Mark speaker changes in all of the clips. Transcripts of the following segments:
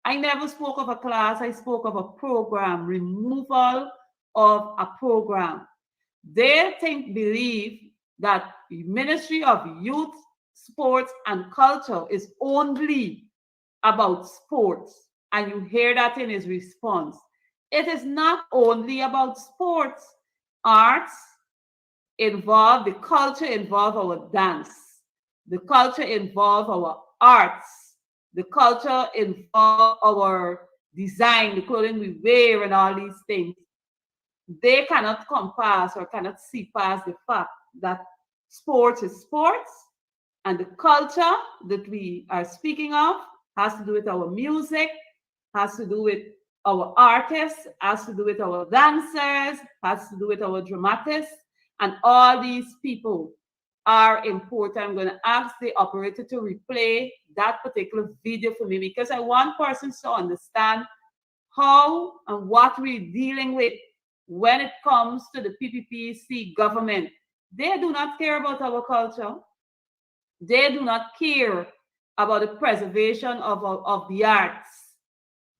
Speaker 1: I never spoke of a class, I spoke of a program, removal of a program. They believe that the Ministry of Youth, Sports and Culture is only about sports. And you hear that in his response. It is not only about sports. Arts involve, the culture involve our dance. The culture involve our arts. The culture involve our design, the clothing we wear and all these things. They cannot compass or cannot see past the fact that sports is sports, and the culture that we are speaking of has to do with our music, has to do with our artists, has to do with our dancers, has to do with our dramatists, and all these people are important. I'm going to ask the operator to replay that particular video for me because I want persons to understand how and what we're dealing with when it comes to the PPPC government. They do not care about our culture. They do not care about the preservation of the arts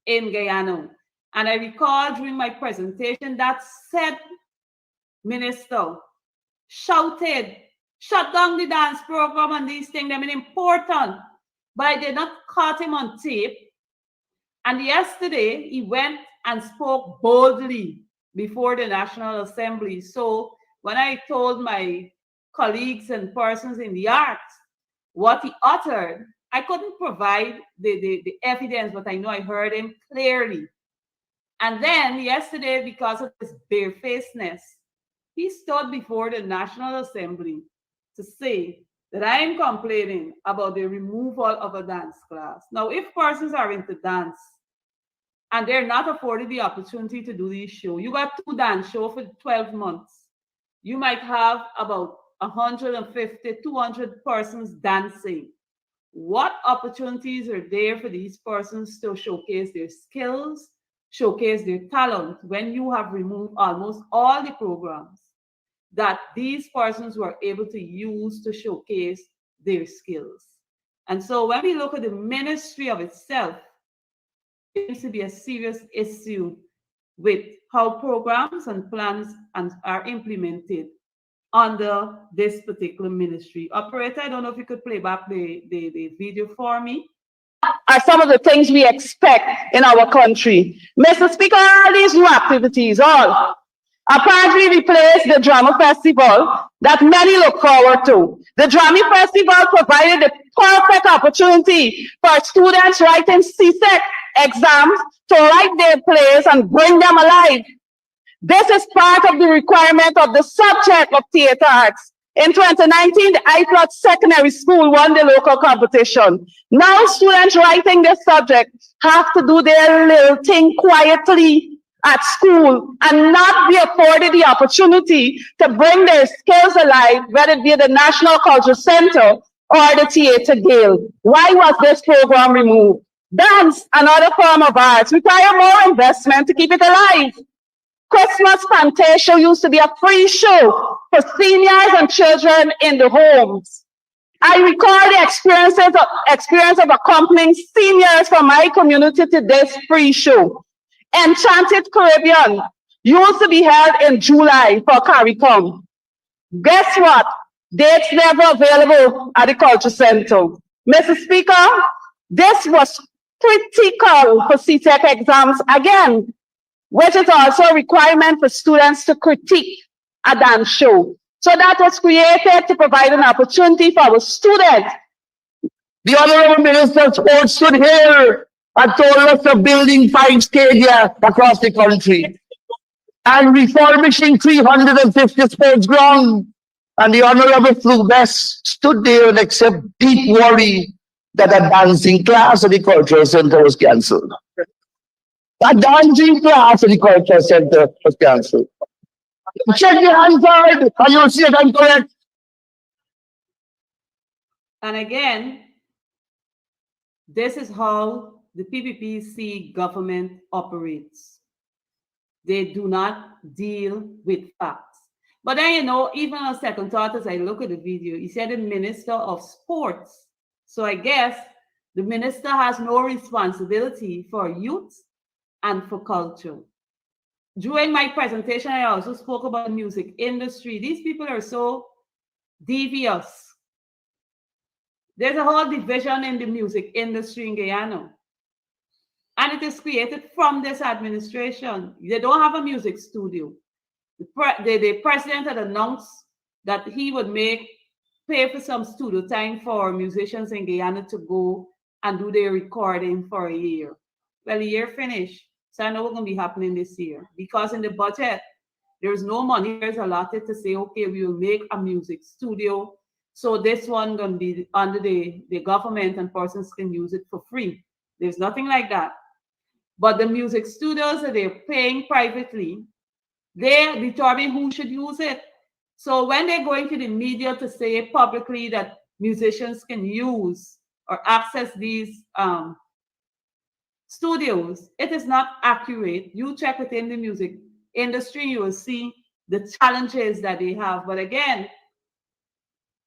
Speaker 1: in Guyana. And I recall during my presentation that said minister shouted, shut down the dance program and these things, I mean, important. But I did not caught him on tape. And yesterday, he went and spoke boldly before the National Assembly. So when I told my colleagues and persons in the arts what he uttered, I couldn't provide the evidence, but I know I heard him clearly. And then yesterday, because of his barefacedness, he stood before the National Assembly to say that I am complaining about the removal of a dance class. Now, if persons are into dance and they're not afforded the opportunity to do these shows, you got 2 dance shows for 12 months. You might have about 150, 200 persons dancing. What opportunities are there for these persons to showcase their skills, showcase their talent when you have removed almost all the programs that these persons were able to use to showcase their skills? And so when we look at the ministry of itself, it seems to be a serious issue with how programs and plans are implemented under this particular ministry. Operator, I don't know if you could play back the video for me.
Speaker 2: Are some of the things we expect in our country. Mr. Speaker, all these new activities, all apparently replace the drama festival that many look forward to. The drama festival provided the perfect opportunity for students writing CSEC exams to write their plays and bring them alive. This is part of the requirement of the subject of theater arts. In 2019, the IPLOT Secondary School won the local competition. Now students writing this subject have to do their little thing quietly at school and not be afforded the opportunity to bring their skills alive, whether it be the National Culture Center or the Theater Guild. Why was this program removed? Dance, another form of arts, require more investment to keep it alive. Christmas Fantasia used to be a free show for seniors and children in the homes. I recall the experience of accompanying seniors from my community to this free show. Enchanted Caribbean used to be held in July for CARICOM. Guess what? Dates never available at the Culture Center. Mr. Speaker, this was critical for CTEC exams again, which is also a requirement for students to critique a dance show. So that was created to provide an opportunity for our students.
Speaker 3: The Honorable Minister of Sports stood here and told us of building 5 stadia across the country and refurbishing 350 sports grounds. And the Honorable Flue-Bess stood there and expressed deep worry that a dancing class at the Cultural Center was cancelled. A dancing class at the Cultural Center was cancelled. Check your answer and you'll see that I'm correct.
Speaker 1: And again, this is how the PPPC government operates. They do not deal with facts. But then, you know, even on second thought, as I look at the video, he said the Minister of Sports. So I guess The minister has no responsibility for youth and for culture. During my presentation, I also spoke about the music industry. These people are so devious. There's a whole division in the music industry in Guyana. And it is created from this administration. They don't have a music studio. The president had announced that he would pay for some studio time for musicians in Guyana to go and do their recording for a year. Well, the year finished. So I know what's going to be happening this year. Because in the budget, there's no money there's allotted to say, okay, we will make a music studio. So this one going to be under the government and persons can use it for free. There's nothing like that. But the music studios that they're paying privately, they determine who should use it. So when they're going to the media to say publicly that musicians can use or access these studios, it is not accurate. You check within the music industry, you will see the challenges that they have. But again,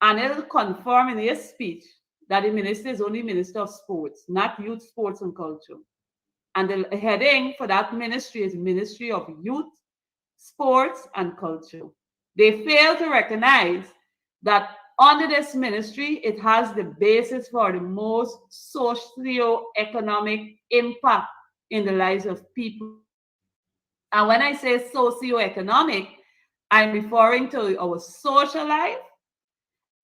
Speaker 1: and it'll confirm in his speech that the minister is only Minister of Sports, not Youth, Sports and Culture. And the heading for that ministry is Ministry of Youth, Sports and Culture. They fail to recognize that under this ministry, it has the basis for the most socio-economic impact in the lives of people. And when I say socio-economic, I'm referring to our social life.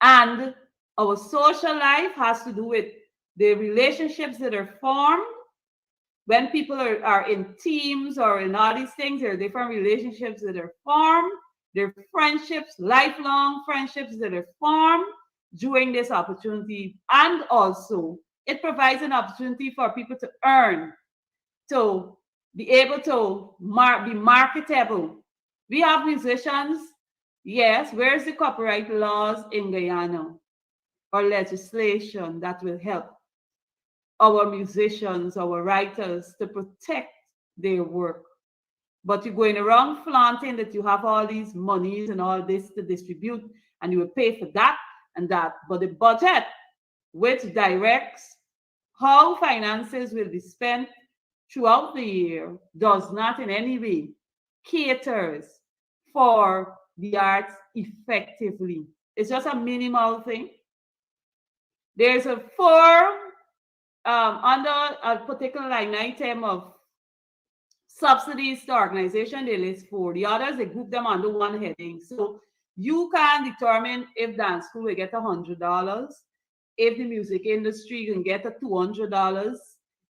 Speaker 1: And our social life has to do with the relationships that are formed. When people are in teams or in all these things, there are different relationships that are formed. There are friendships, lifelong friendships that are formed during this opportunity. And also, it provides an opportunity for people to earn, to be able to be marketable. We have musicians, yes, where's the copyright laws in Guyana or legislation that will help our musicians, our writers to protect their work? But you're going around flaunting that you have all these monies and all this to distribute and you will pay for that and that. But the budget, which directs how finances will be spent throughout the year, does not in any way caters for the arts effectively. It's just a minimal thing. There's a under a particular line item of subsidies to organization, they list 4. The others, they group them under one heading. So you can determine if dance school will get $100, if the music industry can get $200,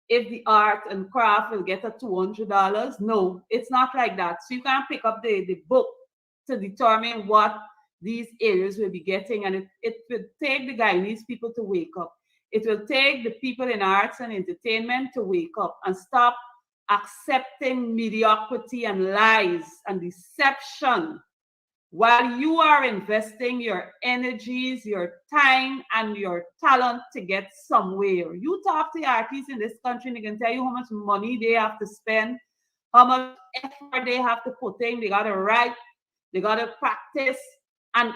Speaker 1: if the art and craft will get $200. No, it's not like that. So you can't pick up the book to determine what these areas will be getting. And it will take the Guyanese people to wake up. It will take the people in arts and entertainment to wake up and stop accepting mediocrity and lies and deception while you are investing your energies, your time, and your talent to get somewhere. You talk to artists in this country and they can tell you how much money they have to spend, how much effort they have to put in. They got to write, they got to practice, and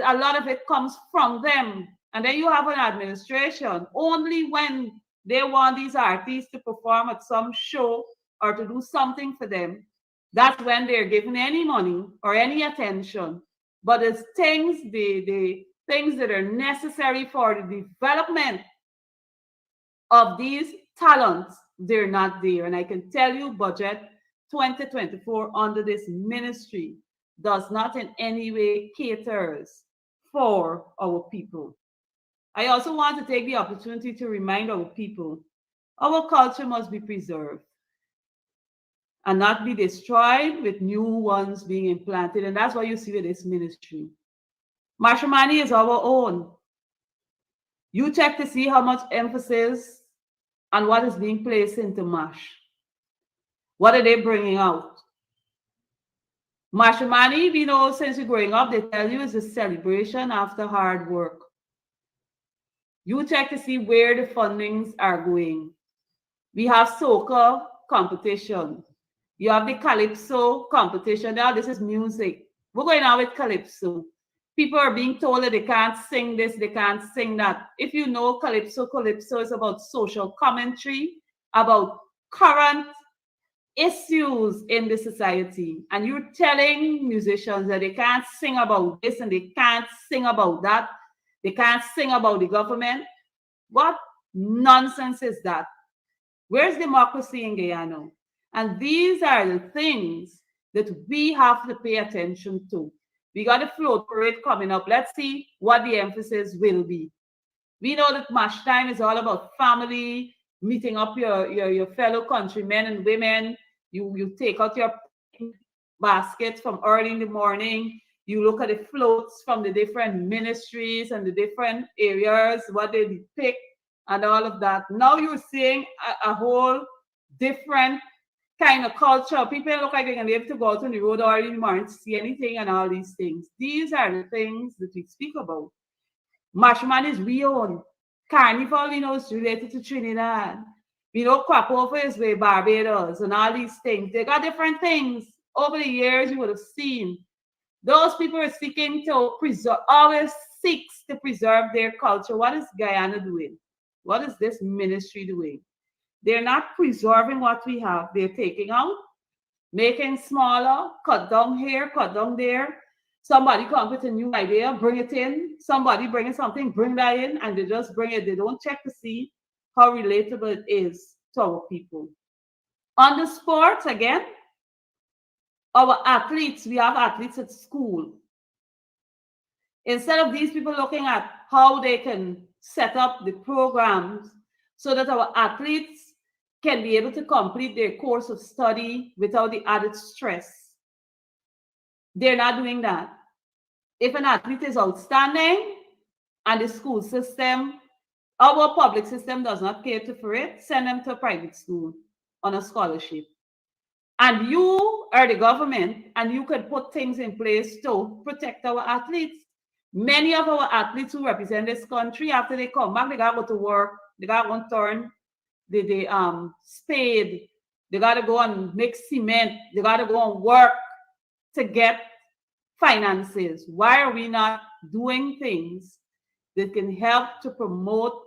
Speaker 1: a lot of it comes from them. And then you have an administration, only when they want these artists to perform at some show or to do something for them, that's when they're given any money or any attention. But it's things, the things that are necessary for the development of these talents, they're not there. And I can tell you, budget 2024 under this ministry does not in any way caters for our people. I also want to take the opportunity to remind our people, our culture must be preserved and not be destroyed with new ones being implanted. And that's what you see with this ministry. Matrimony is our own. You check to see how much emphasis and what is being placed into MASH. What are they bringing out? Matrimony, we know since you're growing up, they tell you is a celebration after hard work. You check to see where the fundings are going. We have soca competition. You have the calypso competition. Now this is music. We're going on with calypso. People are being told that they can't sing this, they can't sing that. If you know calypso, calypso is about social commentary, about current issues in the society. And you're telling musicians that they can't sing about this and they can't sing about that. They can't sing about the government. What nonsense is that? Where's democracy in Guyana? And these are the things that we have to pay attention to. We got a float parade coming up. Let's see what the emphasis will be. We know that Mash Time is all about family, meeting up your fellow countrymen and women. You take out your baskets from early in the morning. You look at the floats from the different ministries and the different areas, what they depict and all of that. Now you're seeing a whole different kind of culture. People look like they're going to be able to go out on the road early in the morning to see anything and all these things. These are the things that we speak about. Marshman is real. Carnival, we know, is related to Trinidad. We know Quapover is with Barbados and all these things. They got different things. Over the years, you would have seen. Those people are seeking to preserve, always seeks to preserve their culture. What is Guyana doing? What is this ministry doing? They're not preserving what we have. They're taking out, making smaller, cut down here, cut down there. Somebody comes with a new idea, bring it in. Somebody bringing something, bring that in, and they just bring it. They don't check to see how relatable it is to our people. On the sports, again, our athletes, we have athletes at school. Instead of these people looking at how they can set up the programs so that our athletes can be able to complete their course of study without the added stress, they're not doing that. If an athlete is outstanding and the school system, our public system does not cater for it, send them to a private school on a scholarship. And you are the government and you can put things in place to protect our athletes. Many of our athletes who represent this country, after they come back, they got to go to work, they got to go and turn the spade, they got to go and make cement, they got to go and work to get finances. Why are we not doing things that can help to promote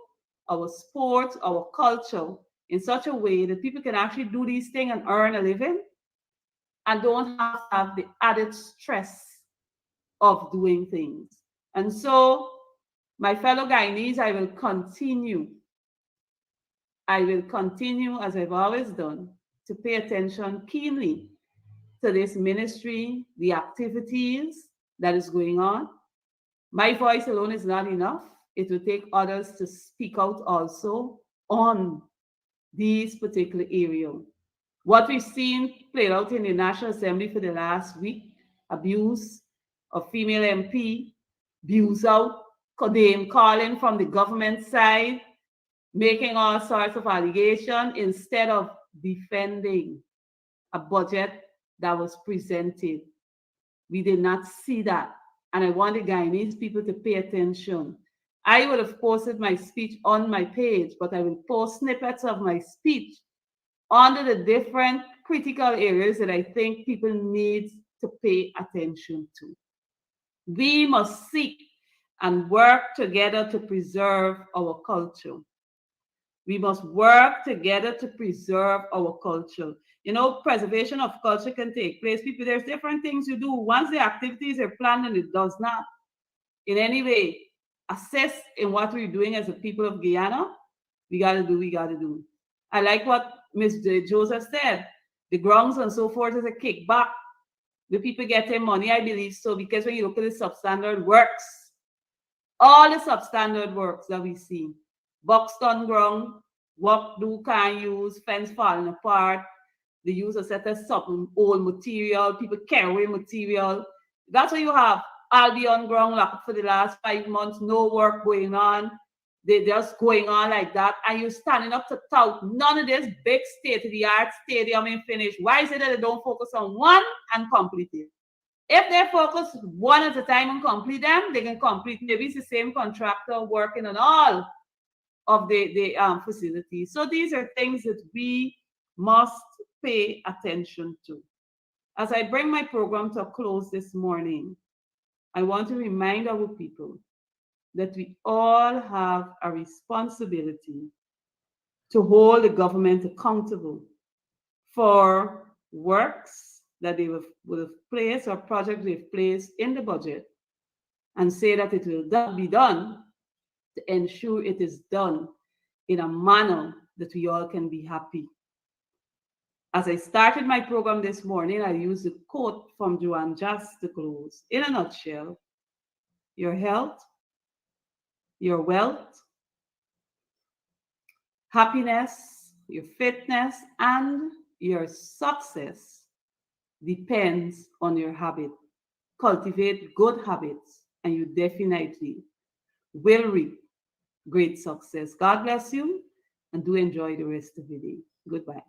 Speaker 1: our sports, our culture in such a way that people can actually do these things and earn a living and don't have the added stress of doing things? And so, my fellow Guyanese, I will continue as I've always done, to pay attention keenly to this ministry, the activities that is going on. My voice alone is not enough. It will take others to speak out also on these particular areas. What we've seen played out in the National Assembly for the last week, abuse of female MP, abuse out, name calling from the government side, making all sorts of allegations instead of defending a budget that was presented. We did not see that. And I want the Guyanese people to pay attention. I would have posted my speech on my page, but I will post snippets of my speech under the different critical areas that I think people need to pay attention to. We must seek and work together to preserve our culture. We must work together to preserve our culture. You know, preservation of culture can take place. People, there's different things you do. Once the activities are planned and it does not in any way assist in what we're doing as a people of Guyana, we got to do. I like what Ms. Joseph said. The grounds and so forth is a kickback. The people getting money, I believe so, because when you look at the substandard works, all the substandard works that we see, boxed on ground, what do can't use, fence falling apart, the use of set of something old material, people carry away material. That's what you have. I'll be on ground like for the last 5 months, no work going on. They're just going on like that. And you're standing up to tout. None of this big state-of-the-art stadium ain't finished. Why is it that they don't focus on one and complete it? If they focus one at a time and complete them, they can complete. Maybe it's the same contractor working on all of the facilities. So these are things that we must pay attention to. As I bring my program to a close this morning, I want to remind our people that we all have a responsibility to hold the government accountable for works that they would have placed or projects they've placed in the budget, and say that it will be done to ensure it is done in a manner that we all can be happy. As I started my program this morning, I used a quote from Joanne Just to close. In a nutshell, your health, your wealth, happiness, your fitness, and your success depends on your habit. Cultivate good habits, and you definitely will reap great success. God bless you, and do enjoy the rest of the day. Goodbye.